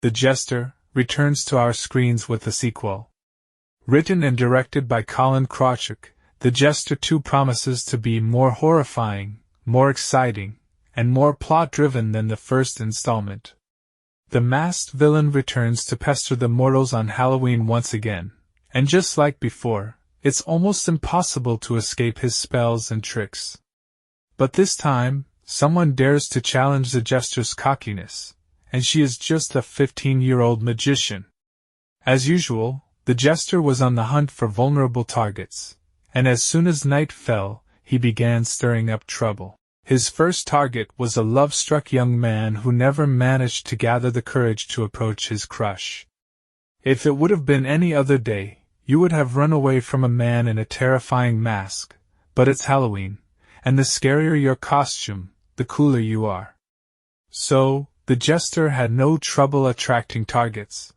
The Jester returns to our screens with a sequel. Written and directed by Colin Krawchuk, The Jester 2 promises to be more horrifying, more exciting, and more plot-driven than the first installment. The masked villain returns to pester the mortals on Halloween once again, and just like before, it's almost impossible to escape his spells and tricks. But this time, someone dares to challenge the Jester's cockiness, and she is just a 15-year-old magician. As usual, the Jester was on the hunt for vulnerable targets, and as soon as night fell, he began stirring up trouble. His first target was a love-struck young man who never managed to gather the courage to approach his crush. If it would have been any other day, you would have run away from a man in a terrifying mask, but it's Halloween, and the scarier your costume, the cooler you are. So, the Jester had no trouble attracting targets.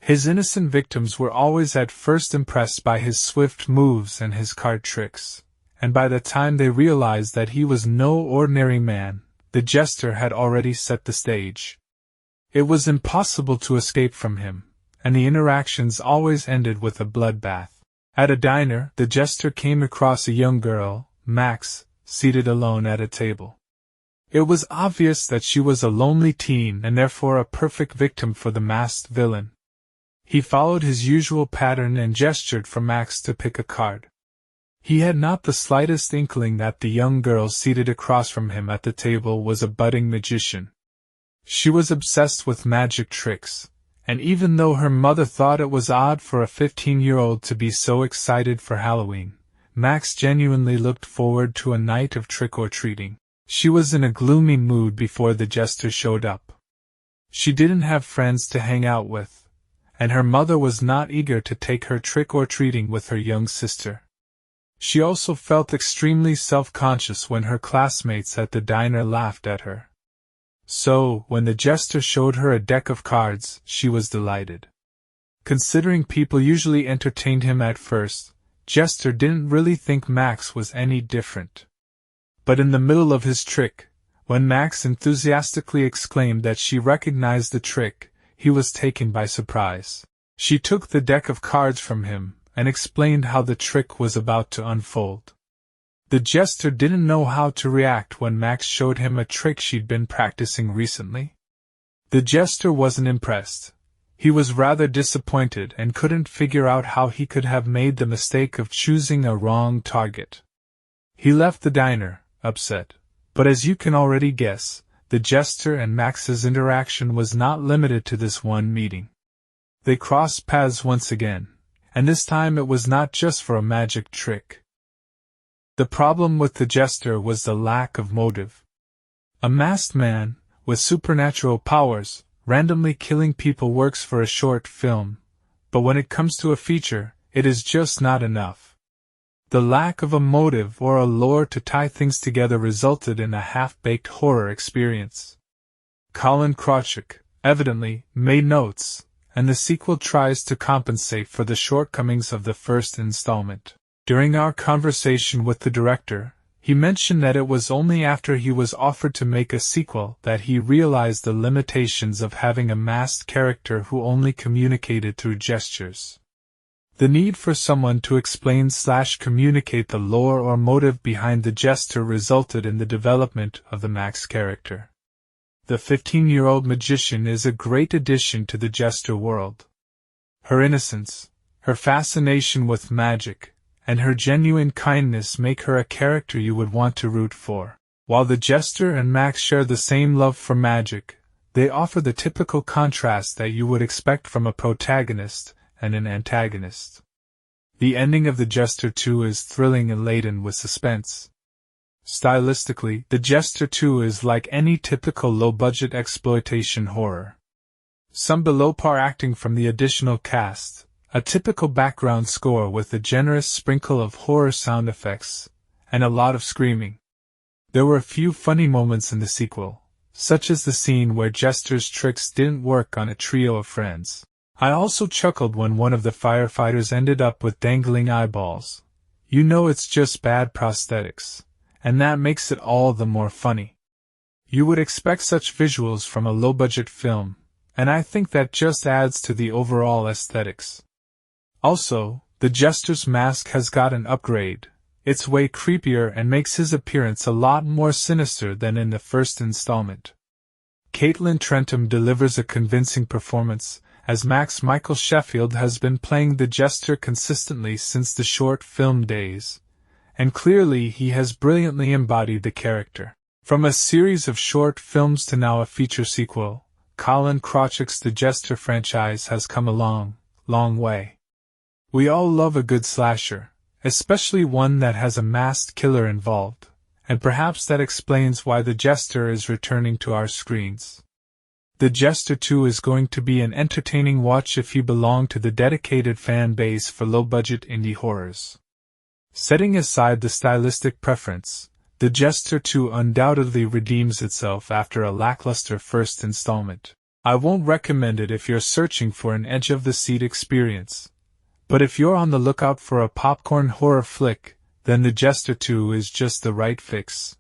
His innocent victims were always at first impressed by his swift moves and his card tricks, and by the time they realized that he was no ordinary man, the Jester had already set the stage. It was impossible to escape from him, and the interactions always ended with a bloodbath. At a diner, the Jester came across a young girl, Max, seated alone at a table. It was obvious that she was a lonely teen and therefore a perfect victim for the masked villain. He followed his usual pattern and gestured for Max to pick a card. He had not the slightest inkling that the young girl seated across from him at the table was a budding magician. She was obsessed with magic tricks, and even though her mother thought it was odd for a 15-year-old to be so excited for Halloween, Max genuinely looked forward to a night of trick-or-treating. She was in a gloomy mood before the Jester showed up. She didn't have friends to hang out with, and her mother was not eager to take her trick-or-treating with her young sister. She also felt extremely self-conscious when her classmates at the diner laughed at her. So, when the Jester showed her a deck of cards, she was delighted. Considering people usually entertained him at first, Jester didn't really think Max was any different. But in the middle of his trick, when Max enthusiastically exclaimed that she recognized the trick, he was taken by surprise. She took the deck of cards from him and explained how the trick was about to unfold. The Jester didn't know how to react when Max showed him a trick she'd been practicing recently. The Jester wasn't impressed. He was rather disappointed and couldn't figure out how he could have made the mistake of choosing a wrong target. He left the diner, upset, but as you can already guess, the Jester and Max's interaction was not limited to this one meeting. They crossed paths once again, and this time it was not just for a magic trick. The problem with the Jester was the lack of motive. A masked man, with supernatural powers, randomly killing people works for a short film, but when it comes to a feature, it is just not enough. The lack of a motive or a lore to tie things together resulted in a half-baked horror experience. Colin Krawchuk, evidently, made notes, and the sequel tries to compensate for the shortcomings of the first installment. During our conversation with the director, he mentioned that it was only after he was offered to make a sequel that he realized the limitations of having a masked character who only communicated through gestures. The need for someone to explain/communicate the lore or motive behind the Jester resulted in the development of the Max character. The 15-year-old magician is a great addition to the Jester world. Her innocence, her fascination with magic, and her genuine kindness make her a character you would want to root for. While the Jester and Max share the same love for magic, they offer the typical contrast that you would expect from a protagonist and an antagonist. The ending of the Jester 2 is thrilling and laden with suspense. Stylistically, the Jester 2 is like any typical low-budget exploitation horror. Some below-par acting from the additional cast, a typical background score with a generous sprinkle of horror sound effects, and a lot of screaming. There were a few funny moments in the sequel, such as the scene where Jester's tricks didn't work on a trio of friends. I also chuckled when one of the firefighters ended up with dangling eyeballs. You know it's just bad prosthetics, and that makes it all the more funny. You would expect such visuals from a low-budget film, and I think that just adds to the overall aesthetics. Also, the Jester's mask has got an upgrade. It's way creepier and makes his appearance a lot more sinister than in the first installment. Caitlin Trentum delivers a convincing performance, as Max Michael Sheffield has been playing the Jester consistently since the short film days, and clearly he has brilliantly embodied the character. From a series of short films to now a feature sequel, Colin Krawchuk's The Jester franchise has come a long, long way. We all love a good slasher, especially one that has a masked killer involved, and perhaps that explains why The Jester is returning to our screens. The Jester 2 is going to be an entertaining watch if you belong to the dedicated fan base for low-budget indie horrors. Setting aside the stylistic preference, The Jester 2 undoubtedly redeems itself after a lackluster first installment. I won't recommend it if you're searching for an edge-of-the-seat experience, but if you're on the lookout for a popcorn horror flick, then The Jester 2 is just the right fix.